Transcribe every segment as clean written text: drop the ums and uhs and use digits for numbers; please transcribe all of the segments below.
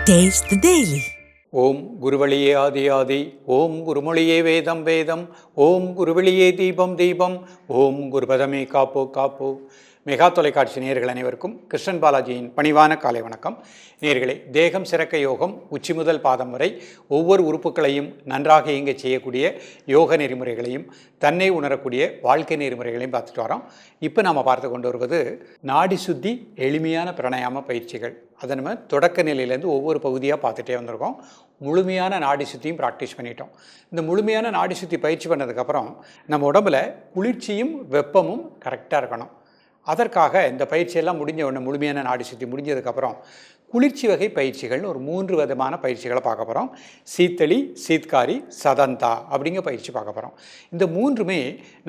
Taste the Daily. ஓம் குருவழியே ஆதி ஆதி, ஓம் குருமொழியே வேதம் வேதம், ஓம் குருவழியே தீபம் தீபம், ஓம் குருபதமே காப்போ காப்போ. மெகா தொலைக்காட்சி நேயர்கள் அனைவருக்கும் கிருஷ்ணன் பாலாஜியின் பணிவான காலை வணக்கம். நேயர்களே, தேகம் சிறக்க யோகம், உச்சி முதல் பாதம் வரை ஒவ்வொரு உறுப்புகளையும் நன்றாக இயங்க செய்யக்கூடிய யோக நெறிமுறைகளையும் தன்னை உணரக்கூடிய வாழ்க்கை நெறிமுறைகளையும் பார்த்துட்டு வரோம். இப்போ நாம் பார்த்து கொண்டு வருவது நாடி சுத்தி எளிமையான பிராணாயாம பயிற்சிகள். அதை நம்ம தொடக்க நிலையிலேருந்து ஒவ்வொரு பகுதியாக பார்த்துட்டே வந்திருக்கோம். முழுமையான நாடி சுத்தியும் ப்ராக்டிஸ் பண்ணிட்டோம். இந்த முழுமையான நாடி சுத்தி பயிற்சி பண்ணதுக்கப்புறம் நம்ம உடம்புல குளிர்ச்சியும் வெப்பமும் கரெக்டாக இருக்கணும். அதற்காக இந்த பயிற்சியெல்லாம் முடிஞ்ச உடனே முழுமையான நாடி சுத்தி முடிஞ்சதுக்கப்புறம் குளிர்ச்சி வகை பயிற்சிகள்னு ஒரு 3 விதமான பயிற்சிகளை பார்க்க போகிறோம். சீத்தளி, சீத்காரி, சதந்தா அப்படிங்கிற பயிற்சி பார்க்க போகிறோம். இந்த மூன்றுமே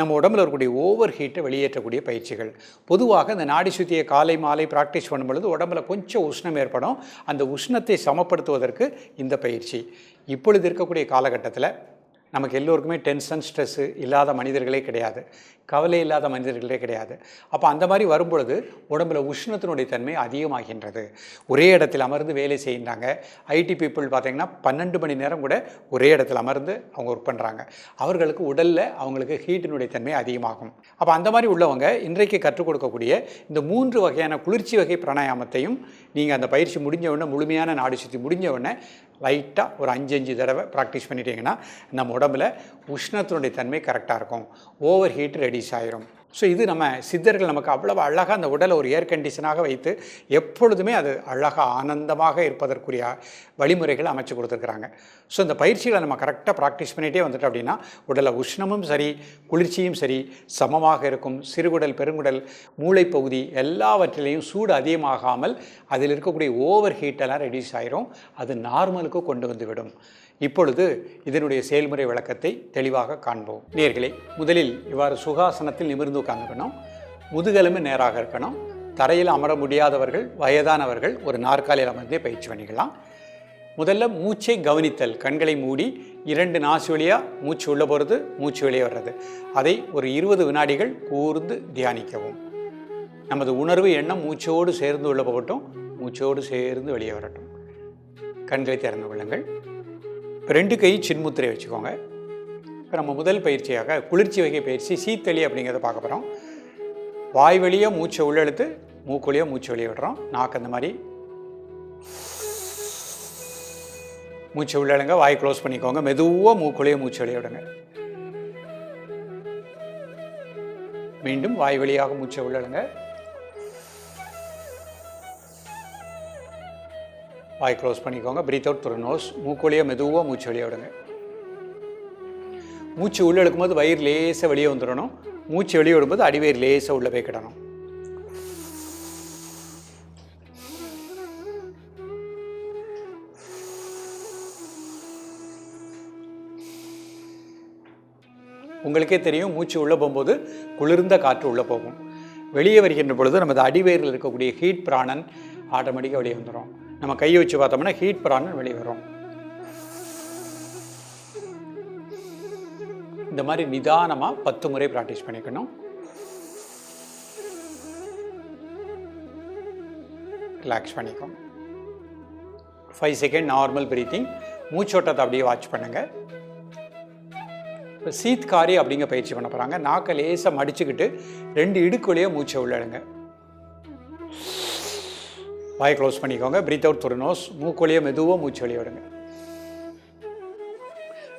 நம்ம உடம்புல இருக்கக்கூடிய ஓவர் ஹீட்டை வெளியேற்றக்கூடிய பயிற்சிகள். பொதுவாக இந்த நாடி சுத்தியை காலை மாலை ப்ராக்டிஸ் பண்ணும் பொழுது உடம்புல கொஞ்சம் உஷ்ணம் ஏற்படும். அந்த உஷ்ணத்தை சமப்படுத்துவதற்கு இந்த பயிற்சி. இப்பொழுது இருக்கக்கூடிய காலகட்டத்தில் நமக்கு எல்லோருக்குமே டென்ஷன், ஸ்ட்ரெஸ்ஸு இல்லாத மனிதர்களே கிடையாது, கவலை இல்லாத மனிதர்களே கிடையாது. அப்போ அந்த மாதிரி வரும்பொழுது உடம்புல உஷ்ணத்தினுடைய தன்மை அதிகமாகின்றது. ஒரே இடத்தில் அமர்ந்து வேலை செய்கின்றாங்க. ஐடி பீப்புள் பார்த்திங்கன்னா 12 மணி நேரம் கூட ஒரே இடத்தில் அமர்ந்து அவங்க ஒர்க் பண்ணுறாங்க. அவர்களுக்கு உடலில் அவங்களுக்கு ஹீட்டினுடைய தன்மை அதிகமாகும். அப்போ அந்த மாதிரி உள்ளவங்க இன்றைக்கு கற்றுக் கொடுக்கக்கூடிய இந்த 3 வகையான குளிர்ச்சி வகை பிராணாயாமத்தையும் நீங்கள் அந்த பயிற்சி முடிஞ்ச உடனே, முழுமையான நாடி சுற்றி முடிஞ்ச உடனே லைட்டாக ஒரு 5 தடவை ப்ராக்டிஸ் பண்ணிட்டீங்கன்னா நம்ம உடம்புல உஷ்ணத்தினுடைய தன்மை கரெக்டாக இருக்கும். ஓவர் ஹீட் ரெடியூஸ் ஆயிரும். ஸோ இது நம்ம சித்தர்கள் நமக்கு அவ்வளவு அழகாக அந்த உடலை ஒரு ஏர் கண்டிஷனாக வைத்து எப்பொழுதுமே அது அழகாக ஆனந்தமாக இருப்பதற்குரிய வழிமுறைகள் அமைச்சு கொடுத்துருக்குறாங்க. ஸோ இந்த பயிற்சிகளை நம்ம கரெக்டாக ப்ராக்டிஸ் பண்ணிகிட்டே வந்துட்டோம் அப்படின்னா உடலில் உஷ்ணமும் சரி, குளிர்ச்சியும் சரி சமமாக இருக்கும். சிறுகுடல், பெருங்குடல், மூளைப்பகுதி எல்லாவற்றிலையும் சூடு அதிகமாகாமல் அதில் இருக்கக்கூடிய ஓவர் ஹீட்டெல்லாம் ரெடியூஸ் ஆயிரும். அது நார்மலுக்கு கொண்டு வந்துவிடும். இப்பொழுது இதனுடைய செயல்முறை விளக்கத்தை தெளிவாக காண்போம். நேயர்களே, முதலில் இவ்வாறு சுகாசனத்தில் நிமிர்ந்து உட்கார்ந்துக்கணும். முதுகெலும்பு நேராக இருக்கணும். தரையில் அமர முடியாதவர்கள், வயதானவர்கள் ஒரு நாற்காலியில் அமர்ந்தே பயிற்சி பண்ணிக்கலாம். முதல்ல மூச்சை கவனித்தல். கண்களை மூடி 2 நாசி வழியாக மூச்சு உள்ள போகிறது, மூச்சு வெளியே வர்றது. அதை ஒரு 20 வினாடிகள் கூர்ந்து தியானிக்கவும். நமது உணர்வு, எண்ணம் மூச்சோடு சேர்ந்து உள்ள போகட்டும், மூச்சோடு சேர்ந்து வெளியே வரட்டும். கண்களை திறந்து கொள்ளுங்கள். 2 கை சின்முத்திரை வச்சுக்கோங்க. இப்போ நம்ம முதல் பயிற்சியாக குளிர்ச்சி வகை பயிற்சி சீத்தளி அப்படிங்கிறத பார்க்க போகிறோம். வாய் வழியாக மூச்சை உள்ளெழுத்து, மூக்கு வழியாக மூச்சு வெளியே விடுறோம். நாக்கு அந்த மாதிரி மூச்சை உள்ளழுங்க, வாய் க்ளோஸ் பண்ணிக்கோங்க. மெதுவாக மூக்கு வழியாக மூச்சு வெளியே விடுங்க. மீண்டும் வாய் வழியாக மூச்சை உள்ளழுங்க, வாய் க்ளோஸ் பண்ணிக்கோங்க. Breathe out through nose. மூக்குழியாக மெதுவாக மூச்சு வெளியே விடுங்க. மூச்சு உள்ளே எடுக்கும்போது வயிறு லேசாக வெளியே வந்துடணும். மூச்சு வெளியே விடும்போது அடிவயிறு லேசாக உள்ளே போய் கிடணும். உங்களுக்கே தெரியும், மூச்சு உள்ளே போகும்போது குளிர்ந்த காற்று உள்ளே போகும். வெளியே வருகின்ற பொழுது நமது அடிவயிறில் இருக்கக்கூடிய ஹீட் பிராணன் ஆட்டோமேட்டிக்காக வெளியே வந்துடும். நம்ம கையை வச்சு பார்த்தோம்னா ஹீட் பிராணன் வெளியே வரும். இந்த மாதிரி நிதானமாக 10 முறை ப்ராக்டிஸ் பண்ணிக்கணும். ரிலாக்ஸ் பண்ணிக்கோங்க. 5 செகண்ட் நார்மல் பிரீத்திங். மூச்சோட்டத்தை அப்படியே வாட்ச் பண்ணுங்க. இப்போ சீத்காரி அப்படிங்கிற பயிற்சி பண்ண போகிறாங்க. நாக்கை லேசாக மடிச்சுக்கிட்டு 2 இடுக்கு வழியாக மூச்சை உள்ளடுங்க. வாய் க்ளோஸ் பண்ணிக்கோங்க. Breathe out through nose. மூக்கு வழியாக மெதுவாக மூச்சு வெளியே விடுங்க.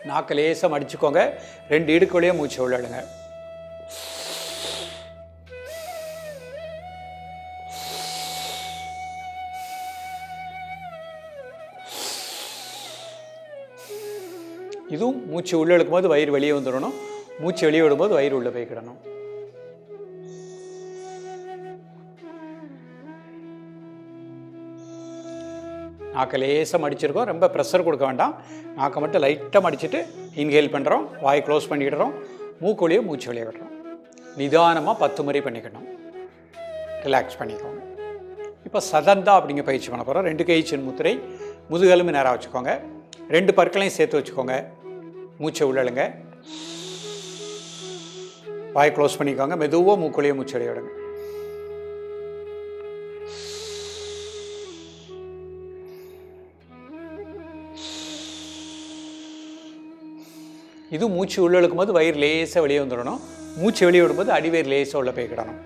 நாக்கு லேசாக மடிச்சுக்கோங்க. 2 இடுக்கு வழியாக மூச்சு உள்ளடுங்க. இதுவும் மூச்சு உள்ளே எடுக்கும்போது வயிறு வெளியே வந்துடணும். மூச்சு வெளியே விடும்போது வயிறு உள்ளே போய்க்கிடணும். நாக்கை லேசாக மடிச்சிருக்கோம். ரொம்ப ப்ரெஷர் கொடுக்க வேண்டாம். நாக்கை மட்டும் லைட்டாக மடிச்சுட்டு இன்ஹேல் பண்ணுறோம். வாய் க்ளோஸ் பண்ணிக்கிடுறோம். மூக்கு வழியாக மூச்சு வெளியே விடுறோம். நிதானமாக 10 முறை பண்ணிக்கணும். ரிலாக்ஸ் பண்ணிக்கோங்க. இப்போ சதந்தா அப்படிங்கிற பயிற்சி பண்ண போகிறோம். 2 கை சின்முத்திரை. முதுகெலும்பு நேராக வச்சுக்கோங்க. 2 பற்களையும் சேர்த்து வச்சுக்கோங்க. மூச்சை உள்ளழுங்க. வாய் க்ளோஸ் பண்ணிக்கோங்க. மெதுவாக மூக்கு வழியாக மூச்சு வெளியே விடுங்க. இது மூச்சு உள்ள இழுக்கும்போது வயிறு லேசாக வெளியே வந்துடணும். மூச்சு வெளியே விடும்போது அடிவயிறு லேசாக உள்ள போய்க்கிடணும்.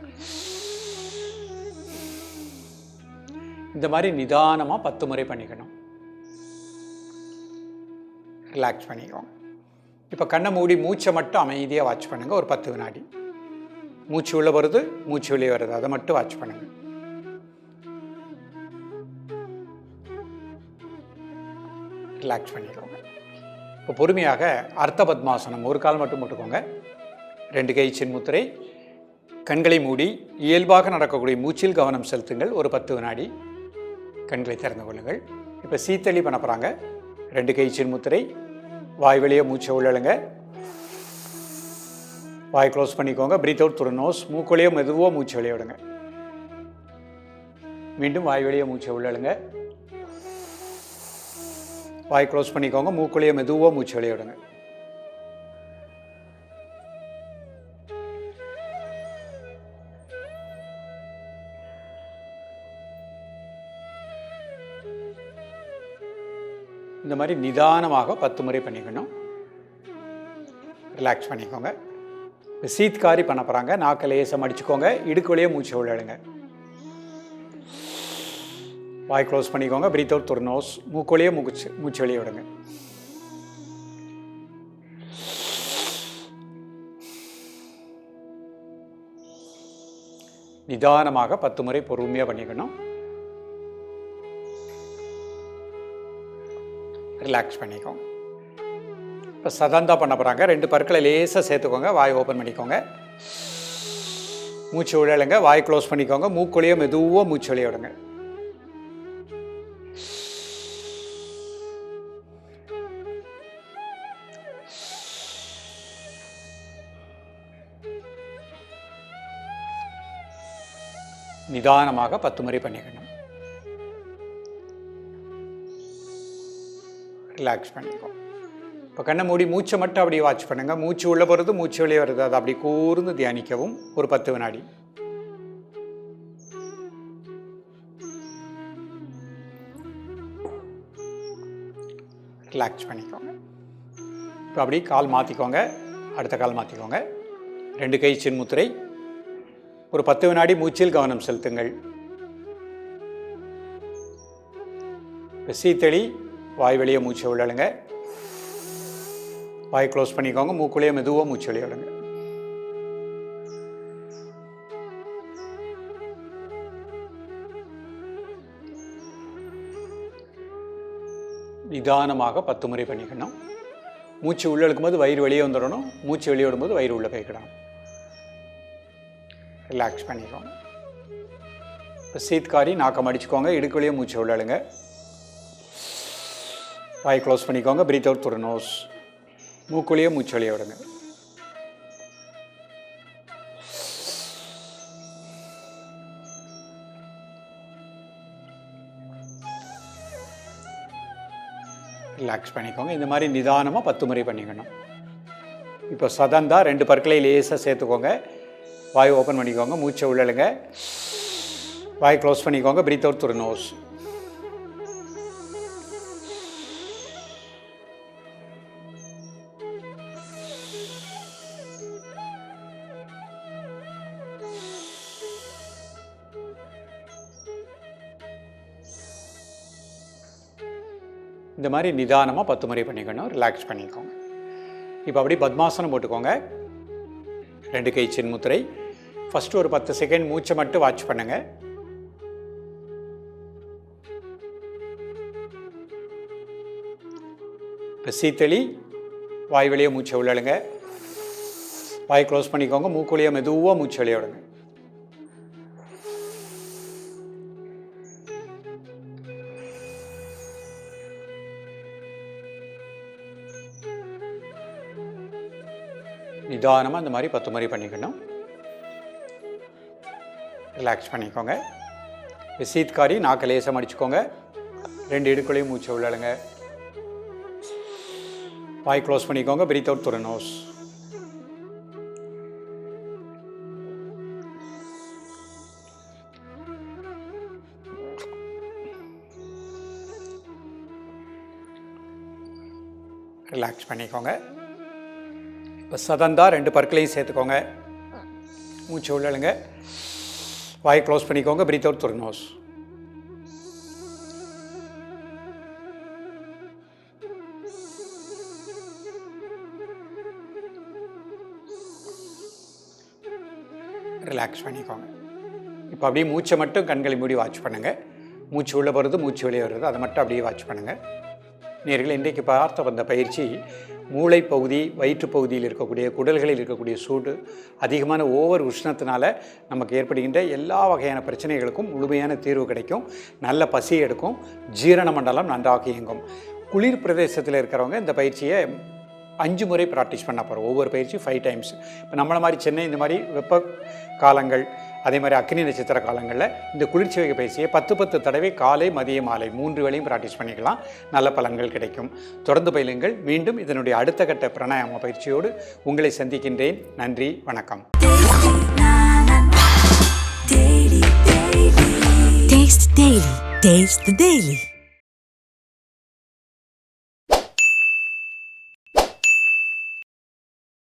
இந்த மாதிரி நிதானமாக 10 முறை பண்ணிக்கணும். ரிலாக்ஸ் பண்ணிக்கோங்க. இப்போ கண்ணை மூடி மூச்சை மட்டும் அமைதியாக வாட்ச் பண்ணுங்கள். ஒரு 10 வினாடி. மூச்சு உள்ளே வருது, மூச்சு வெளியே வருது, அதை மட்டும் வாட்ச் பண்ணுங்கள். ரிலாக்ஸ் பண்ணிக்கோங்க. இப்போ பொறுமையாக அர்த்த பத்மாசனம். ஒரு கால் மட்டும் போட்டுக்கோங்க. 2 கை சின்முத்திரை. கண்களை மூடி இயல்பாக நடக்கக்கூடிய மூச்சில் கவனம் செலுத்துங்கள். ஒரு 10 வினாடி கண்களை திறந்து கொள்ளுங்கள். இப்போ சீத்தளி பண்ண போகிறாங்க. 2 கை சின்முத்திரை. வாய் வெளியே மூச்சை உள்ளழுங்க. வாய் க்ளோஸ் பண்ணிக்கோங்க. Breathe out through nose. மூக்குள்ளேயே மெதுவாக மூச்சு வெளியே விடுங்க. மீண்டும் வாய் வெளியே மூச்சை உள்ளழுங்க. வாய் க்ளோஸ் பண்ணிக்கோங்க. மூக்குள்ளேயே மெதுவாக மூச்சு வெளியே விடுங்க. இந்த மாதிரி நிதானமாக 10 முறை பண்ணிக்கணும். ரிலாக்ஸ் பண்ணிக்கோங்க. சீத்காரி பண்ண போகிறாங்க. நாக்கை லேசாக மடிச்சுக்கோங்க. இடுக்குள்ளேயே மூச்சு உள்ளழுங்க. வாய் க்ளோஸ் பண்ணிக்கோங்க. Breathe out through nose. மூக்குள்ளேயே மூச்சு வெளியே விடுங்க. நிதானமாக 10 முறை பொறுமையாக பண்ணிக்கணும். ரிலாக்ஸ் பண்ணிக்கோங்க. இப்போ சதந்தா பண்ண போகிறாங்க. 2 பற்களை லேசாக சேர்த்துக்கோங்க. வாய் ஓப்பன் பண்ணிக்கோங்க. மூச்சு விடலுங்க. வாய் க்ளோஸ் பண்ணிக்கோங்க. மூக்குள்ளேயே மெதுவாக மூச்சு வெளியே விடுங்க. நிதானமாக 10 முறை பண்ணிக்கணும். ரிலாக்ஸ் பண்ணிக்கோங்க. இப்போ கண்ணை மூடி மூச்சை மட்டும் அப்படி வாட்ச் பண்ணுங்கள். மூச்சு உள்ளே போகிறது, மூச்சு வெளியே வருது, அதை அப்படி கூர்ந்து தியானிக்கவும். ஒரு 10 வினாடி. ரிலாக்ஸ் பண்ணிக்கோங்க. இப்போ அப்படி கால் மாற்றிக்கோங்க. அடுத்த கால் மாற்றிக்கோங்க. 2 கை சின்முத்திரை. ஒரு 10 வினாடி மூச்சில் கவனம் செலுத்துங்கள். இப்போ சீத்தளி. வாய் வெளியே மூச்சு உள்ளழுங்க. வாய் க்ளோஸ் பண்ணிக்கோங்க. மூக்குள்ளேயே மெதுவாக மூச்சு வெளியே விடுங்க. நிதானமாக 10 முறை பண்ணிக்கணும். மூச்சு உள்ளே இழுக்கும்போது வயிறு வெளியே வந்துடணும். மூச்சு வெளியே விடும்போது வயிறு உள்ளே போய்க்கிடணும். ரிலாக்ஸ் பண்ணிக்கோங்க. இப்போ சீத்காரி. நாக்கம் அடிச்சுக்கோங்க. இடுக்குள்ளேயே மூச்சு உள்ளழுங்க. வாய் க்ளோஸ் பண்ணிக்கோங்க. Breathe out through nose. மூக்குள்ளேயே மூச்சு வெளியே விடுங்க. ரிலாக்ஸ் பண்ணிக்கோங்க. இந்த மாதிரி நிதானமாக 10 முறை பண்ணிக்கணும். இப்போ சதந்தா. 2 பற்களை லேசாக சேர்த்துக்கோங்க. வாய் ஓப்பன் பண்ணிக்கோங்க. மூச்சை உள்ளழுங்க. வாய் க்ளோஸ் பண்ணிக்கோங்க. Breathe out through nose. இந்த மாதிரி நிதானமாக 10 முறை பண்ணிக்கணும். ரிலாக்ஸ் பண்ணிக்கோங்க. இப்போ அப்படி பத்மாசனம் போட்டுக்கோங்க. 2 கை சின்முத்திரை. ஃபஸ்ட்டு ஒரு 10 செகண்ட் மூச்சை மட்டும் வாட்ச் பண்ணுங்க. இப்போ சீத்தளி. வாய் வெளியே மூச்சை உள்ளழுங்க. வாய் க்ளோஸ் பண்ணிக்கோங்க. மூக்குள்ளேயே மெதுவாக மூச்சு வெளியே விடுங்க. நிதானமாக இந்த மாதிரி 10 முறை பண்ணிக்கணும். ரிலாக்ஸ் பண்ணிக்கோங்க. சீத்காரி. நாக்கை லேசாக மடிச்சுக்கோங்க. 2 இடுக்குள்ளேயும் மூச்சு உள்ளழுங்க. வாய் க்ளோஸ் பண்ணிக்கோங்க. Breathe out through nose. Relax பண்ணிக்கோங்க. இப்போ சதந்தா 2 பற்களையும் சேர்த்துக்கோங்க. மூச்சு உள்ளழுங்க, வாய் க்ளோஸ் பண்ணிக்கோங்க. Breathe out through nose. Relax பண்ணிக்கோங்க. இப்போ அப்படியே மூச்சை மட்டும் கண்களை மூடி வாட்ச் பண்ணுங்கள். மூச்சு உள்ளே வருது, மூச்சு வெளியே வருது, அதை மட்டும் அப்படியே வாட்ச் பண்ணுங்கள். நேயர்களே, இன்றைக்கு பார்த்த வந்த பயிற்சி மூளை பகுதி, வயிற்று பகுதியில் இருக்கக்கூடிய குடல்களில் இருக்கக்கூடிய சூடு, அதிகமான ஓவர் உஷ்ணத்தினால நமக்கு ஏற்படுகின்ற எல்லா வகையான பிரச்சனைகளுக்கும் முழுமையான தீர்வு கிடைக்கும். நல்ல பசி எடுக்கும், ஜீரண மண்டலம் நன்றாக இயங்கும். குளிர் பிரதேசத்தில் இருக்கிறவங்க இந்த பயிற்சியை 5 முறை ப்ராக்டிஸ் பண்ண போகிறோம். ஒவ்வொரு பயிற்சி 5 டைம்ஸ். இப்போ நம்மளை மாதிரி சென்னை இந்த மாதிரி வெப்ப காலங்கள், அதே மாதிரி அக்னி நட்சத்திர காலங்களில் இந்த குளிர்ச்சி வகை பயிற்சியை 10 தடவை காலை, மதிய, மாலை 3 வேளையும் ப்ராக்டிஸ் பண்ணிக்கலாம். நல்ல பலன்கள் கிடைக்கும். தொடர்ந்து பயிலுங்கள். மீண்டும் இதனுடைய அடுத்த கட்ட பிராணாயாம பயிற்சியோடு உங்களை சந்திக்கின்றேன். நன்றி, வணக்கம். Taste the Daily.